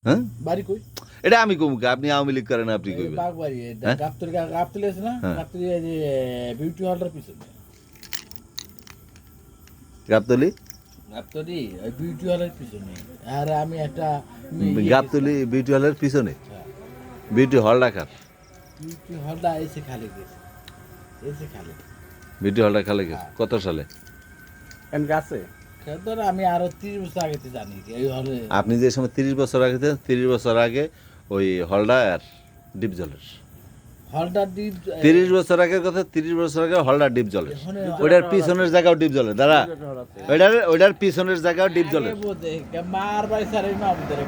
হ্যাঁ বাড়ি কই এটা আমি কমুকে আপনি আওয়ামী লীগ করেন আপনি কইবেন বাগবাড়ি হ্যাঁ? গাবতলি আছে না হ্যাঁ। গাবতলি এই যে বিউটি হলটার পিছনে গাবতলি গাবতলি ওই বিউটি হলের পিছনে আর আমি একটা গাবতলি বিউটি হলের পিছনে বিউটি হল ডাকার বিউটি হলটা এসে খালি গেছে এসে খালি বিউটি হলটা খালে গেছে কত সালে এম গাছে ধর আমি আরো 30 বছর আগে তো জানি এই হলে আপনি যে সময় 30 বছর আগে 30 বছর আগে ওই হলডা আর ডিপ জলের হলটা ডিপ 30 বছর আগের কথা 30 বছর আগে হলডা ডিপ জলের ওইটার পিছনের জায়গাও ডিপ জলের দাঁড়া ওইটার পিছনের জায়গাও ডিপ জলের মার বাড়ি স্যার এই মামুদের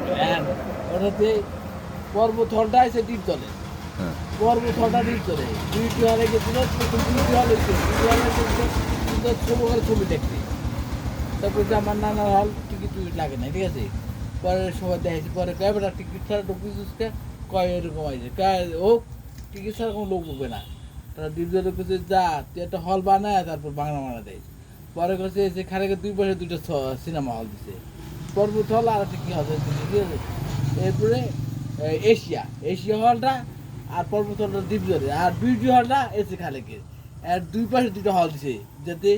ওটাতে পর্বত হলটা আছে ডিপ জলে হ্যাঁ পর্বত হলটা ডিপ জলে বিউটি হলে গেছিল প্রথম বিউটি হলে ছবি ছবি দেখতে তারপর যে আমার নানার হল টিকিট লাগে না ঠিক আছে পরের সময় দেখেছি পরে কয় বেটা টিকিট ছাড়া ঢুকিস কয় এরকম আছে ও টিকিট ছাড়া কোনো লোক ঢুকবে না তারা ডিপজলে কিছু যা তুই একটা হল বানায় তারপর বাংলা মারা দেয় পরে কাছে এসে খারাকে 2 পাশে 2টা সিনেমা হল দিছে পর্বত হল আর একটা কি হবে ঠিক আছে এরপরে এশিয়া হলটা আর পর্বত হলটা ডিপজলে আর বিউটি হলটা এসে খালেকে আর 2 পাশে 2টা হল দিছে যাতে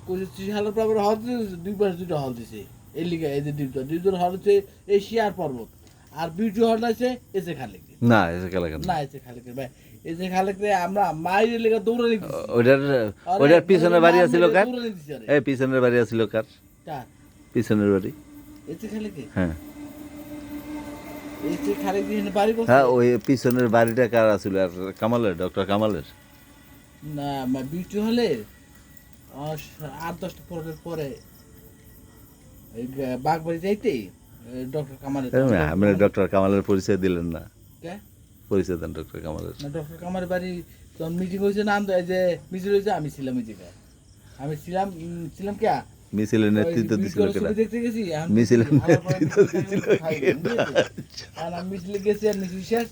কোচিং হলের পর হল দিছে 2 পাশে 2টা হল দিছে এই লিগা এই যে ডিপজল হল হচ্ছে এশিয়া আর পর্বত আর বিউটি হলটা আছে এসে খালেকে না এসে খেলা কেন না এসে খালেকে ভাই এসে খালেকে আমরা মাইরের লেগে দৌড়ানি ওইটার পিছনের বাড়ি আছিল কার এই পিছনের বাড়ি আছিল কার পিছনের বাড়ি এসে খালেকে হ্যাঁ এসে খালেকে বাড়ি করছে হ্যাঁ ওই পিছনের বাড়িটা কার আছিল আর কামালের ডক্টর কামালের না বিউটি হলে 8-10টা পরে এই বাগবাড়ি যাইতে ডক্টর কামালের আপনি ডক্টর কামালের পরিচয় দিলেন না কে পরিচয় দেন ডক্টর কামালের না ডক্টর কামালের বাড়ি তখন মিটিং হয়েছে না এই যে মিছিল হয়েছে আমি ছিলাম ওই জায়গায় আমি ছিলাম কে মিছিলের নেতৃত্ব দিছিল কেডা দেখতে গেছি মিছিলের নেতৃত্ব দিছিল আর আমি মিছিলে গেছি আর মিছিল শেষ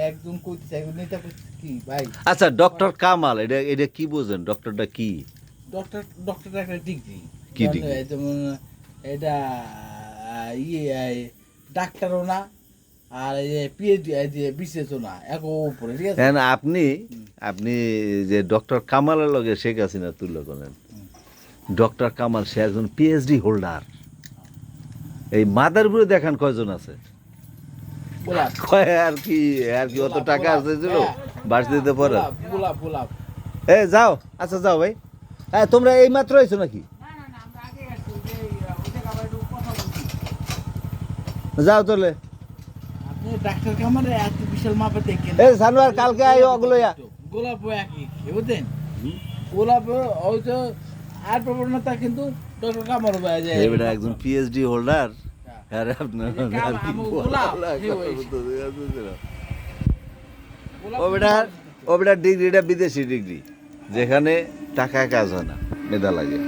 একদম কইতে চাই নেতা কি ভাই আচ্ছা ডক্টর কামাল এটা কি বোঝেন ডক্টরটা কি ডক্টর একটা ডিগ্রি কি degree? যেমন এটা ডাক্তারও না আর এই যে পিএইচডি যে বিশেষও না এক উপরে ঠিক আছে এখন আপনি যে ডক্টর কামালের লগে শেখ হাসিনা তুল্য করেন ডক্টর কামাল সে একজন পিএইচডি হোল্ডার এই মাদারপুরে দেখান কয়জন আছে গোলাপ কয় আর কি অত টাকা আছে ছিল ভার্সিটিতে পড়ে গোলাপ এ যাও আচ্ছা যাও ভাই হ্যাঁ তোমরা এই মাত্র আইছো নাকি যাও তাহলে আপনি ডাক্তার কামারে এত বিশাল মাপে দেখেন এই জানুয়ার কালকে আইও ওগুলো গোলাপ একই বুঝলেন গোলাপ ওই তো আর প্রবণতা কিন্তু ডক্টর কামার ভাই যে এবারে একজন পিএইচডি হোল্ডার আরে আপনার ও বেটা ডিগ্রিটা বিদেশি ডিগ্রি যেখানে টাকা কাজ হয় না মেধা লাগে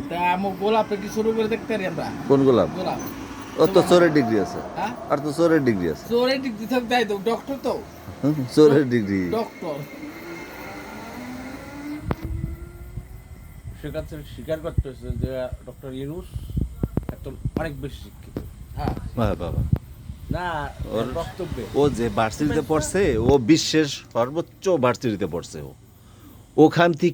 তা আমি গোলাপে কি শুরু করে দেখতে পারি আমরা কোন গোলাপ গোলাপ ও তো চোরের ডিগ্রি আছে হ্যাঁ আর তো চোরের ডিগ্রি আছে চোরে ডিগ্রি থাকতে তাই তো ডক্টর তো চোরের ডিগ্রি ডক্টর সেক্ষেত্রে স্বীকার করতে হচ্ছে যে ডক্টর ইউনূস একদম অনেক বেশি শিক্ষিত হ্যাঁ বাবা না ওর- বক্তব্যে ও যে ভার্সিটিতে পড়ছে ও বিশ্বের সর্বোচ্চ ভার্সিটিতে পড়ছে ও ওখান থেকে